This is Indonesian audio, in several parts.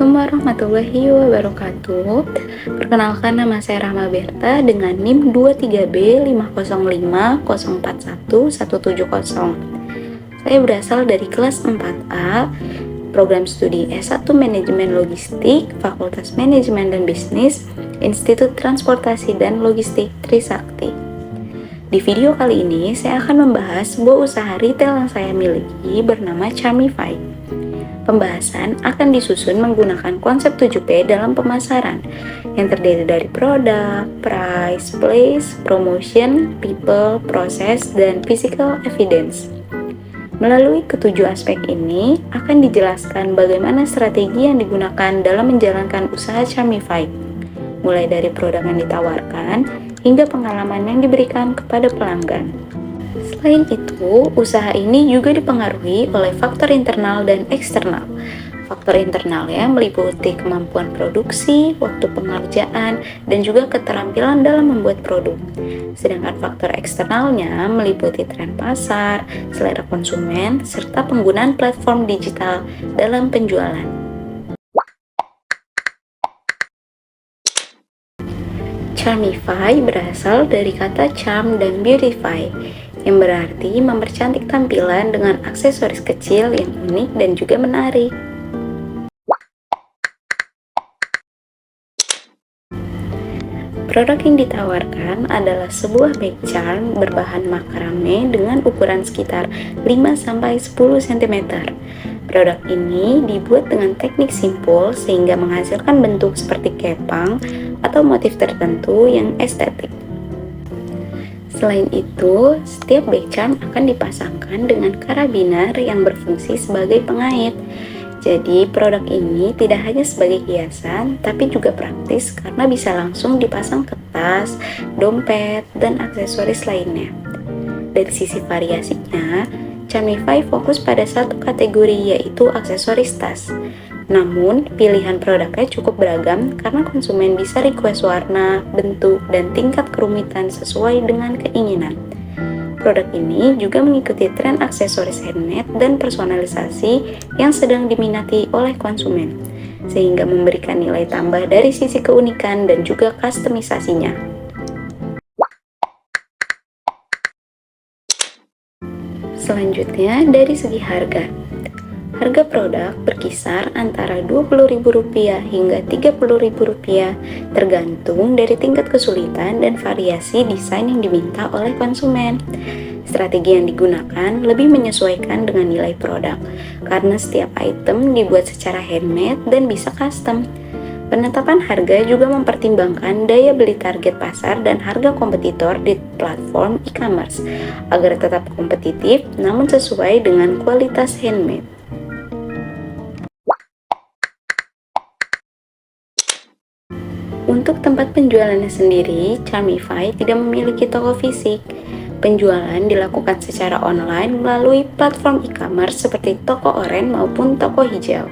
Assalamualaikum warahmatullahi wabarakatuh. Perkenalkan, nama saya Rahma Berta dengan NIM 23B5050411170. Saya berasal dari kelas 4A, program studi S1 Manajemen Logistik, Fakultas Manajemen dan Bisnis, Institut Transportasi dan Logistik Trisakti. Di video kali ini, saya akan membahas sebuah usaha retail yang saya miliki bernama Charmify. Pembahasan akan disusun menggunakan konsep 7P dalam pemasaran yang terdiri dari produk, price, place, promotion, people, proses, dan physical evidence. Melalui ketujuh aspek ini akan dijelaskan bagaimana strategi yang digunakan dalam menjalankan usaha Charmify, mulai dari produk yang ditawarkan hingga pengalaman yang diberikan kepada pelanggan. Selain itu, usaha ini juga dipengaruhi oleh faktor internal dan eksternal. Faktor internalnya meliputi kemampuan produksi, waktu pengerjaan, dan juga keterampilan dalam membuat produk. Sedangkan faktor eksternalnya meliputi tren pasar, selera konsumen, serta penggunaan platform digital dalam penjualan. Charmify berasal dari kata charm dan beautify, yang berarti mempercantik tampilan dengan aksesoris kecil yang unik dan juga menarik. Produk yang ditawarkan adalah sebuah bag charm berbahan makrame dengan ukuran sekitar 5-10 cm. Produk ini dibuat dengan teknik simpul sehingga menghasilkan bentuk seperti kepang atau motif tertentu yang estetik. Selain itu, setiap bag charm akan dipasangkan dengan karabiner yang berfungsi sebagai pengait. Jadi, produk ini tidak hanya sebagai hiasan, tapi juga praktis karena bisa langsung dipasang ke tas, dompet, dan aksesoris lainnya. Dari sisi variasinya, Charmify fokus pada satu kategori, yaitu aksesoris tas. Namun, pilihan produknya cukup beragam karena konsumen bisa request warna, bentuk, dan tingkat kerumitan sesuai dengan keinginan. Produk ini juga mengikuti tren aksesoris handmade dan personalisasi yang sedang diminati oleh konsumen, sehingga memberikan nilai tambah dari sisi keunikan dan juga kustomisasinya. Selanjutnya, dari segi harga. Harga produk berkisar antara Rp20.000 hingga Rp30.000 tergantung dari tingkat kesulitan dan variasi desain yang diminta oleh konsumen. Strategi yang digunakan lebih menyesuaikan dengan nilai produk karena setiap item dibuat secara handmade dan bisa custom. Penetapan harga juga mempertimbangkan daya beli target pasar dan harga kompetitor di platform e-commerce agar tetap kompetitif namun sesuai dengan kualitas handmade. Untuk tempat penjualannya sendiri, Charmify tidak memiliki toko fisik. Penjualan dilakukan secara online melalui platform e-commerce seperti toko oranye maupun toko hijau,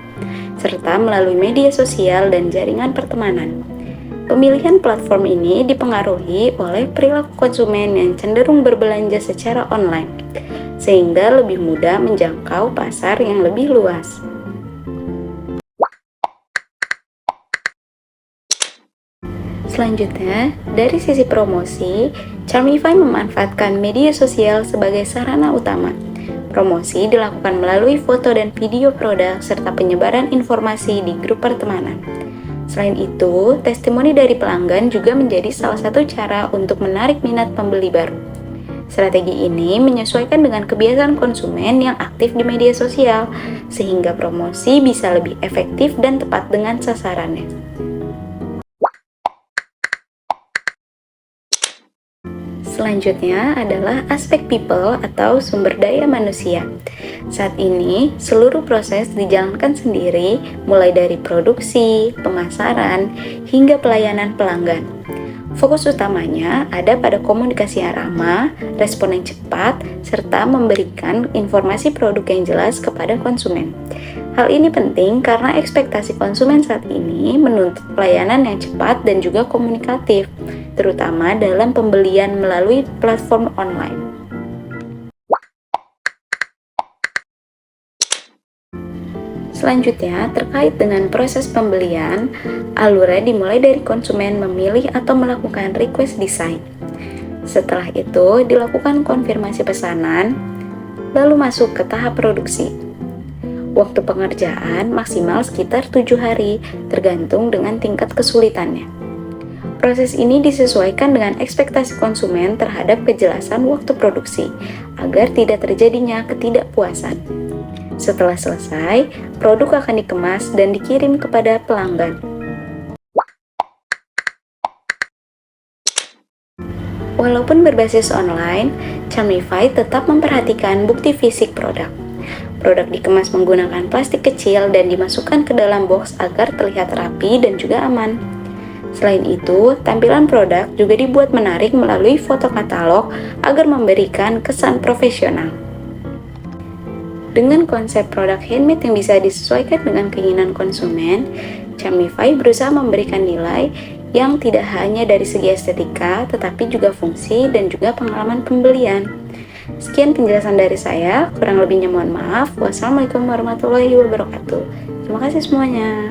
serta melalui media sosial dan jaringan pertemanan. Pemilihan platform ini dipengaruhi oleh perilaku konsumen yang cenderung berbelanja secara online, sehingga lebih mudah menjangkau pasar yang lebih luas. Selanjutnya, dari sisi promosi, Charmify memanfaatkan media sosial sebagai sarana utama. Promosi dilakukan melalui foto dan video produk serta penyebaran informasi di grup pertemanan. Selain itu, testimoni dari pelanggan juga menjadi salah satu cara untuk menarik minat pembeli baru. Strategi ini menyesuaikan dengan kebiasaan konsumen yang aktif di media sosial, sehingga promosi bisa lebih efektif dan tepat dengan sasarannya. Selanjutnya adalah aspek people atau sumber daya manusia. Saat ini, seluruh proses dijalankan sendiri, mulai dari produksi, pemasaran, hingga pelayanan pelanggan. Fokus utamanya ada pada komunikasi yang ramah, respon yang cepat, serta memberikan informasi produk yang jelas kepada konsumen. Hal ini penting karena ekspektasi konsumen saat ini menuntut pelayanan yang cepat dan juga komunikatif, terutama dalam pembelian melalui platform online. Selanjutnya, terkait dengan proses pembelian, alurnya dimulai dari konsumen memilih atau melakukan request design. Setelah itu, dilakukan konfirmasi pesanan, lalu masuk ke tahap produksi. Waktu pengerjaan maksimal sekitar 7 hari, tergantung dengan tingkat kesulitannya. Proses ini disesuaikan dengan ekspektasi konsumen terhadap kejelasan waktu produksi, agar tidak terjadinya ketidakpuasan. Setelah selesai, produk akan dikemas dan dikirim kepada pelanggan. Walaupun berbasis online, Charmify tetap memperhatikan bukti fisik produk. Produk dikemas menggunakan plastik kecil dan dimasukkan ke dalam box agar terlihat rapi dan juga aman. Selain itu, tampilan produk juga dibuat menarik melalui foto katalog agar memberikan kesan profesional. Dengan konsep produk handmade yang bisa disesuaikan dengan keinginan konsumen, Charmify berusaha memberikan nilai yang tidak hanya dari segi estetika, tetapi juga fungsi dan juga pengalaman pembelian. Sekian penjelasan dari saya, kurang lebihnya mohon maaf. Wassalamualaikum warahmatullahi wabarakatuh. Terima kasih semuanya.